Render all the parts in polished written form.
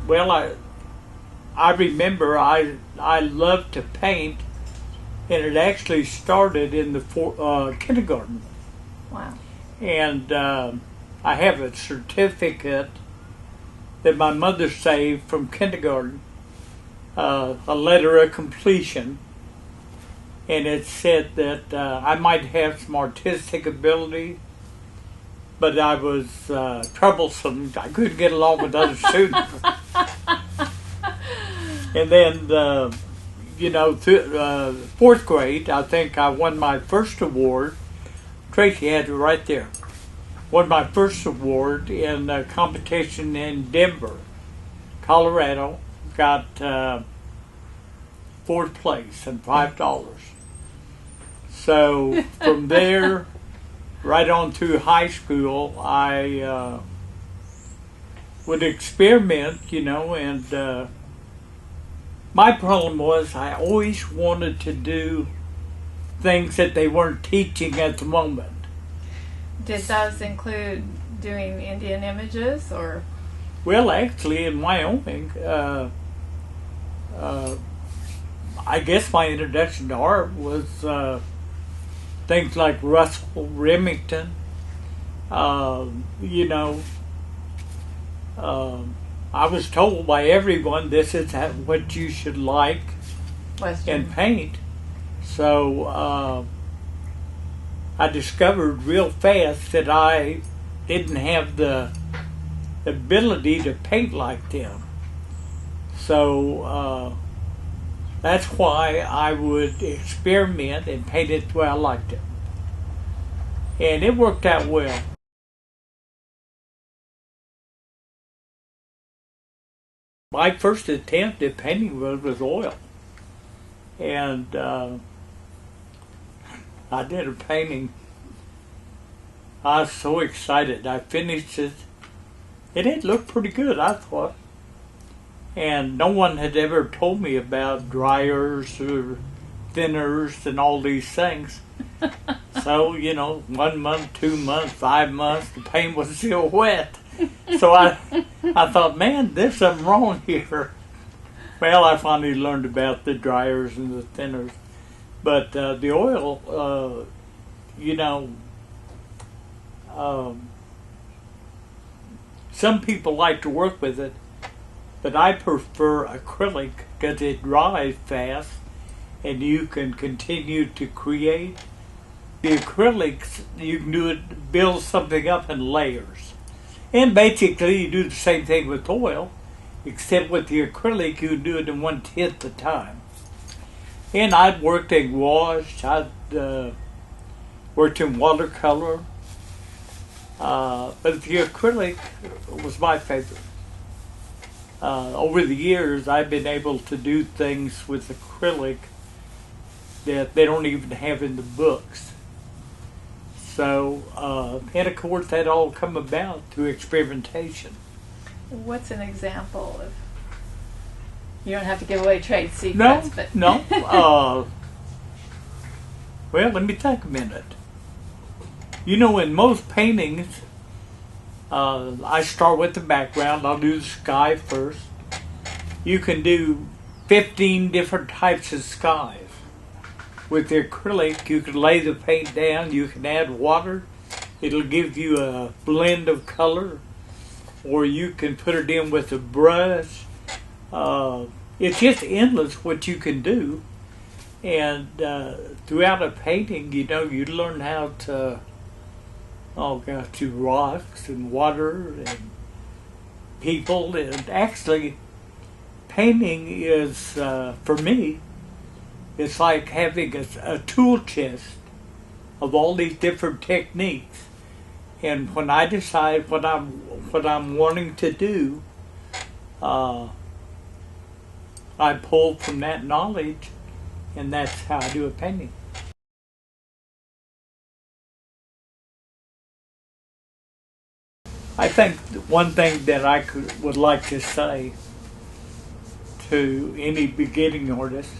Well, I remember I loved to paint, and it actually started in the kindergarten. Wow. And I have a certificate that my mother saved from kindergarten, a letter of completion, and it said that I might have some artistic ability, but I was troublesome. I couldn't get along with other students. And then, through fourth grade, I think I won my first award. Tracy had it right there. Won my first award in a competition in Denver, Colorado. Got fourth place and $5. So from there, right on through high school, I would experiment, and my problem was I always wanted to do things that they weren't teaching at the moment. Did those include doing Indian images, or? Well, actually, in Wyoming, I guess my introduction to art was things like Russell Remington. I was told by everyone this is what you should like and paint. So I discovered real fast that I didn't have the ability to paint like them. So that's why I would experiment and paint it the way I liked it. And it worked out well. My first attempt at painting was with oil. And I did a painting. I was so excited. I finished it. It looked pretty good, I thought. And no one had ever told me about dryers or thinners and all these things. So, 1 month, 2 months, 5 months, the paint was still wet. So I thought, man, there's something wrong here. Well, I finally learned about the dryers and the thinners. But the oil, some people like to work with it, but I prefer acrylic because it dries fast and you can continue to create. The acrylics, you can build something up in layers. And basically you do the same thing with oil, except with the acrylic you do it in 1/10 the time. And I'd worked in gouache, I'd worked in watercolor, but the acrylic was my favorite. Over the years I've been able to do things with acrylic that they don't even have in the books. So, and of course that all come about through experimentation. What's an example of? You don't have to give away trade secrets, but No. Well, let me think a minute. In most paintings, I start with the background. I'll do the sky first. You can do 15 different types of skies. With the acrylic, you can lay the paint down, you can add water. It'll give you a blend of color. Or you can put it in with a brush. It's just endless what you can do. And throughout a painting, you learn how to, do rocks and water and people. And actually, painting is, for me, it's like having a tool chest of all these different techniques. And when I decide what I'm wanting to do, I pull from that knowledge, and that's how I do a painting. I think one thing that I would like to say to any beginning artist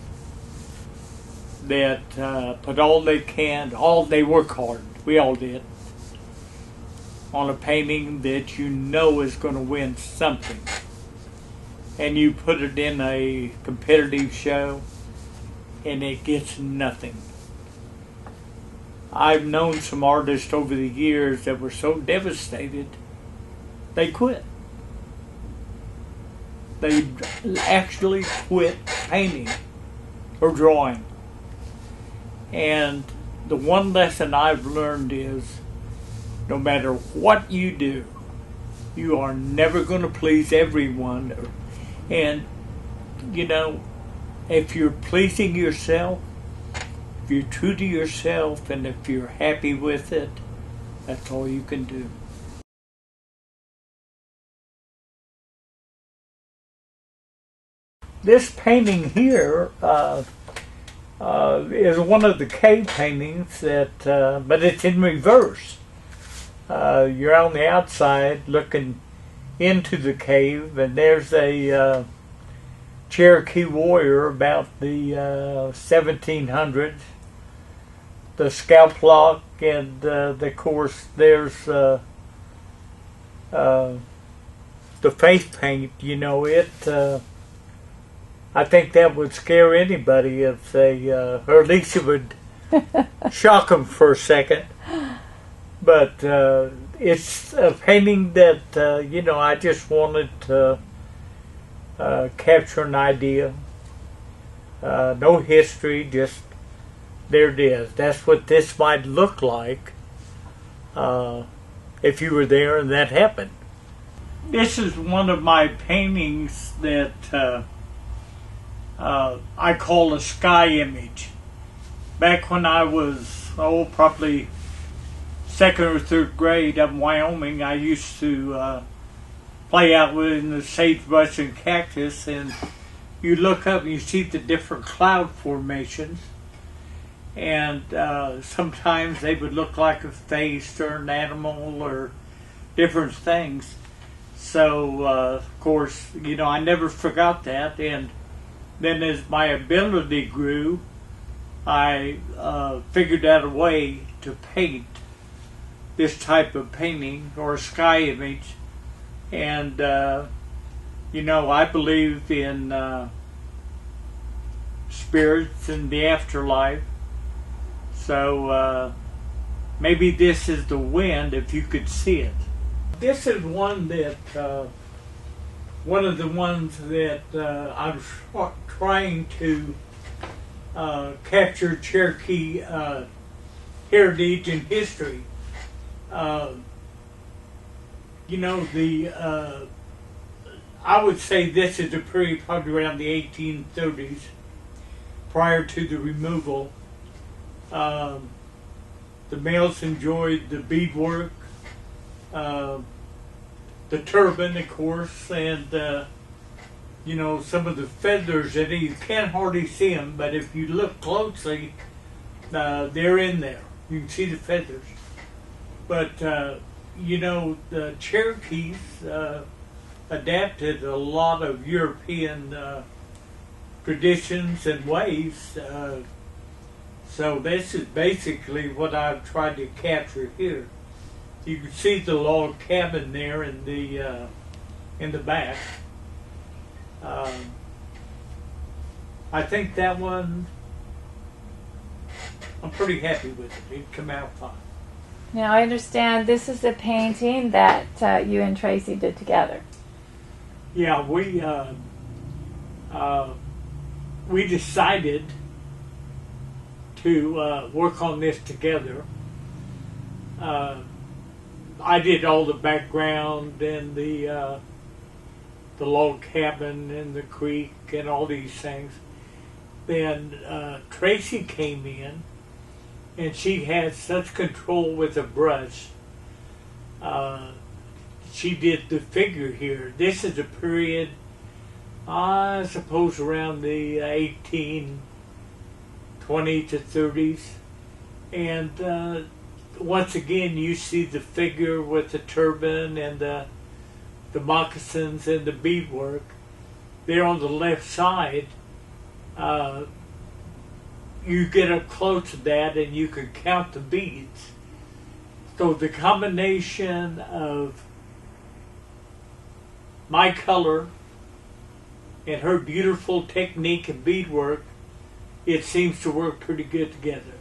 that put all they can, they work hard, we all did, on a painting that is going to win something. and you put it in a competitive show and it gets nothing. I've known some artists over the years that were so devastated they quit. They actually quit painting or drawing. And the one lesson I've learned is no matter what you do, you are never going to please everyone. And, you know, if you're pleasing yourself, if you're true to yourself, and if you're happy with it, that's all you can do. This painting here is one of the cave paintings that, but it's in reverse. You're on the outside looking into the cave, and there's a Cherokee warrior about the 1700s. The scalp lock, and of course there's the face paint. You know, I think that would scare anybody if they, or at least it would shock them for a second. But it's a painting that, you know, I just wanted to capture an idea. No history, just there it is. That's what this might look like if you were there and that happened. This is one of my paintings that I call a sky image. Back when I was, probably second or third grade up in Wyoming, I used to play out in the sagebrush and cactus, and you look up and you see the different cloud formations, and sometimes they would look like a face or an animal or different things. So of course, you know, I never forgot that, and then as my ability grew, I figured out a way to paint this type of painting or sky image. And you know, I believe in spirits and the afterlife. So maybe this is the wind, if you could see it. This is one that one of the ones that I was trying to capture Cherokee heritage and history. You know, I would say this is a period probably around the 1830s, prior to the removal. The males enjoyed the beadwork, the turban, of course, and you know, some of the feathers that you can't hardly see them, but if you look closely, they're in there. You can see the feathers. But you know, the Cherokees adapted a lot of European traditions and ways. So this is basically what I've tried to capture here. You can see the log cabin there in the back. I think that one, I'm pretty happy with it. It came out fine. Now I understand this is a painting that you and Tracy did together. Yeah, we decided to work on this together. I did all the background and the log cabin and the creek and all these things. Then Tracy came in, and she had such control with a brush. She did the figure here. This is a period, I suppose, around the 1820s to 30s. And once again, you see the figure with the turban and the moccasins and the beadwork. There on the left side, you get up close to that and you can count the beads. So the combination of my color and her beautiful technique of beadwork, it seems to work pretty good together.